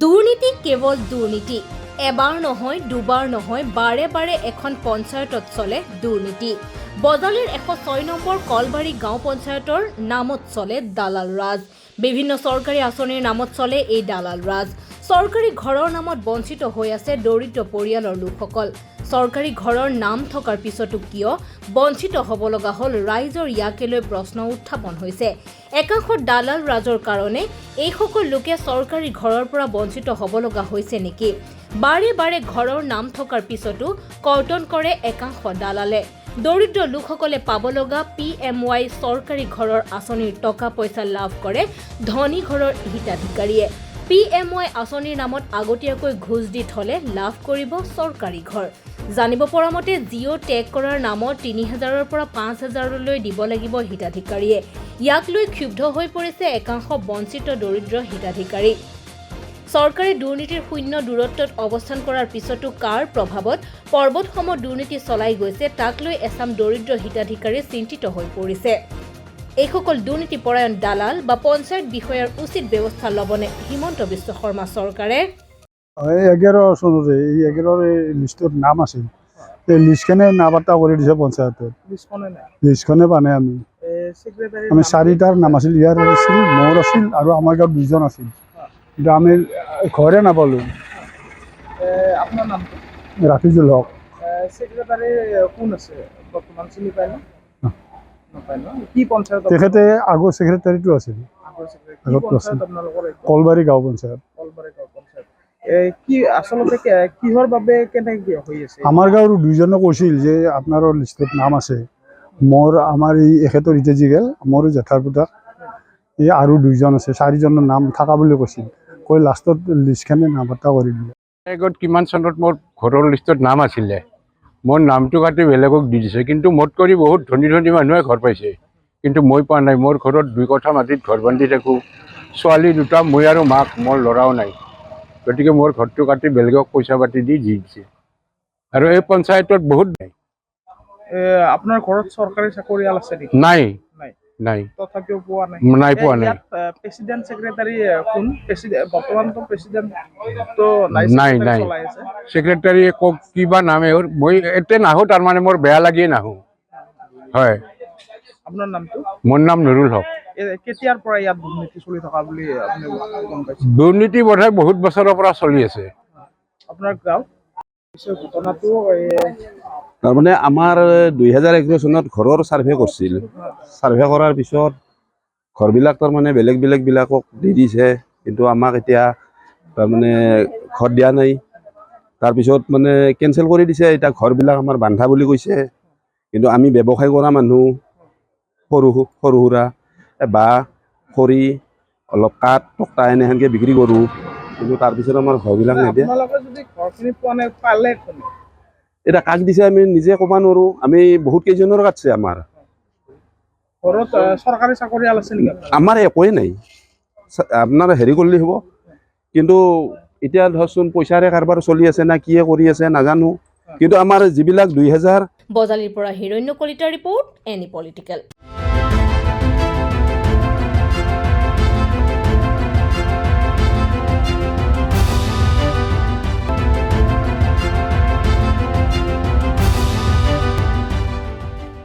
দুৰ্নীতি কেৱল দুৰ্নীতি এবাৰ নহয় দুবাৰ নহয় বাৰে বাৰে এখন পঞ্চায়তত চলে দুৰ্নীতি বজালিৰ 106 নম্বৰ কলবাৰী গাঁও পঞ্চায়তৰ নামত চলে দালাল ৰাজ বিভিন্ন চৰকাৰী আঁচনিৰ নামত চলে এই দালাল ৰাজ চৰকাৰী ঘৰৰ নামত বঞ্চিত হৈ আছে দৰিদ্ৰ পৰিয়ালৰ লোকসকল চৰকাৰী ঘৰৰ নাম থকাৰ পিছতো কিয় বঞ্চিত হ'ব লগা হ'ল ৰাইজৰ ইয়াকে লৈ প্ৰশ্ন উত্থাপন হৈছে একাংশ দালাল ৰাজৰ কাৰণে এই সকল লোকে চৰকাৰী ঘৰৰ পৰা বঞ্চিত হ'ব লগা হৈছে নেকি বাৰে বাৰে ঘৰৰ নাম থকাৰ পিছতো কৰ্তন কৰে একাংশ দালালে দৰিদ্ৰ লোকসকলে পাব লগা PMY চৰকাৰী ঘৰৰ আঁচনিৰ টকা পইচা লাভ কৰে ধনী ঘৰৰ হিতাধিকাৰীয়ে PMY আঁচনিৰ নামত আগতীয়াকৈ ঘোষ দি থলে লাভ কৰিব চৰকাৰী ঘৰ জানিব পৰা মতে জিঅ' টেগ কৰাৰ নামত ৩০০০ৰ পৰা ৫০০০লৈ দিব লাগিব হিতাধিকাৰীয়ে ইয়াক লৈ ক্ষুব্ধ হৈ পৰিছে একাংশ বঞ্চিত দৰিদ্ৰ হিতাধিকাৰী চৰকাৰী দুৰ্নীতিৰ শূন্য দূৰত্বত অৱস্থান কৰাৰ পিছতো কাৰ প্ৰভাৱত পৰ্বতসমূহ দুৰ্নীতি চলাই গৈছে তাক লৈ এছাম দৰিদ্ৰ হিতাধিকাৰী চিন্তিত হৈ পৰিছে এইসকল দুৰ্নীতিপৰায়ণ দালাল বা পঞ্চায়ত বিষয়াৰ উচিত ব্যৱস্থা ল'বনে হিমন্ত বিশ্ব শৰ্মা চৰকাৰে 11 চনৰে এই 11 লিষ্টত নাম আছিল এই লিষ্টখনে নাবাৰ্তা কৰি দিছে পঞ্চায়তত লিষ্টখনে পানে আমি 4টাৰ নাম আছিল ইয়াৰ আছিল মোৰ আছিল আৰু আমাৰ গাঁৱত 2জন আছিল কিন্তু আমি ঘৰে নাপালো আপোনাৰ নামটো ৰাফিজুল হক সেক্ৰেটাৰী কোন আছে বৰ্তমান চিনি পায় না নাপায় ন কি পঞ্চায়ত তেখেতে আগৰ সেক্ৰেটাৰীটো আছিল আগৰ সেক্ৰেটাৰী কি পঞ্চায়ত আপোনালোকৰ কলবাৰী গাঁও পঞ্চায়ত কলবাৰী গাঁও পঞ্চায়ত কি আচলতে কিহৰ বাবে কেনেকৈ হৈ আছে আমাৰ গাঁৱৰ 2জনে কৈছিল যে আপোনাৰ লিষ্টত নাম আছে মোৰ আমাৰ এই এখেতৰ ইটেজিগেল মোৰ জেঠাৰ পুতাক এই আৰু 2জন আছে 4জনৰ নাম থাকা বুলি কৈছিল কৈ লাষ্টত লিষ্টখনে নাবাৰ্তা কৰি দিলে আগত কিমান চনত মোৰ ঘৰৰ লিষ্টত নাম আছিলে মোৰ নামটো কাটি বেলেগক দি দিছে কিন্তু মোত কৰি বহুত ধনী ধনী মানুহে ঘৰ পাইছে কিন্তু মই পোৱা নাই মোৰ ঘৰত 2 কঠা মাটিত ঘৰ বান্ধি থাকোঁ ছোৱালী 2টা মই আৰু মাক মোৰ ল'ৰাও নাই গতিকে মোৰ ঘৰটো কাটি বেলেগক পইচা পাতি দি দিছে আৰু এই পঞ্চায়তত বহুত নাই আপোনাৰ ঘৰত চৰকাৰী চাকৰিয়াল আছে নেকি নাই নাই নাই তথাপিও পোৱা নাই নাই পোৱা নাই প্ৰেচিডেণ্ট সেক্ৰেটাৰী কোন বৰ্তমানতো প্ৰেচিডেণ্ট তো নাই নাই চলাই আছে সেক্ৰেটাৰীয়ে কওক কিবা নামে মই এতে নাহোঁ তাৰমানে মোৰ বেয়া লাগিয়ে নাহোঁ হয় আপোনাৰ নামটো মোৰ নাম নুৰুল হক কেতিয়াৰ পৰা ইয়াত দুৰ্নীতি চলি থকা বুলি আপুনি গম পাইছে দুৰ্নীতি বোধহয় বহুত বছৰৰ পৰা চলি আছে আপোনাৰ গাঁও ঘটনাটো তাৰমানে আমাৰ 2011 চনত ঘৰৰ ছাৰ্ভে কৰিছিল ছাৰ্ভে কৰাৰ পিছত ঘৰবিলাক তাৰমানে বেলেগ বিলাকক দি দিছে কিন্তু আমাক এতিয়া তাৰমানে ঘৰ দিয়া নাই তাৰপিছত মানে কেঞ্চেল কৰি দিছে এতিয়া ঘৰবিলাক আমাৰ বান্ধা বুলি কৈছে কিন্তু আমি ব্যৱসায় কৰা মানুহ সৰু সুৰা বাঁহ খৰি অলপ কাঠ টক্টা এনেহেনকৈ বিক্ৰী কৰোঁ কিন্তু তাৰপিছত আমাৰ ঘৰবিলাক নিদিয়ে আপোনালোকে যদি ঘৰখিনি পোৱা নাই পালে এতিয়া কাক দিছে আমি নিজে ক'ব নোৱাৰোঁ আমি বহুত কেইজনৰ কাটছে আমাৰ ঘৰত চৰকাৰী চাকৰিয়াল আছে নেকি আমাৰ একোৱেই নাই আপোনাৰ হেৰি কৰিলে হ'ব কিন্তু এতিয়া ধৰচোন পইচাৰে কাৰবাৰ চলি আছে না কিয়ে কৰি আছে নাজানো কিন্তু আমাৰ যিবিলাক 2000 বজালিৰ পৰা হিৰণ্য কলিতাৰ ৰিপৰ্ট এনি পলিটিকেল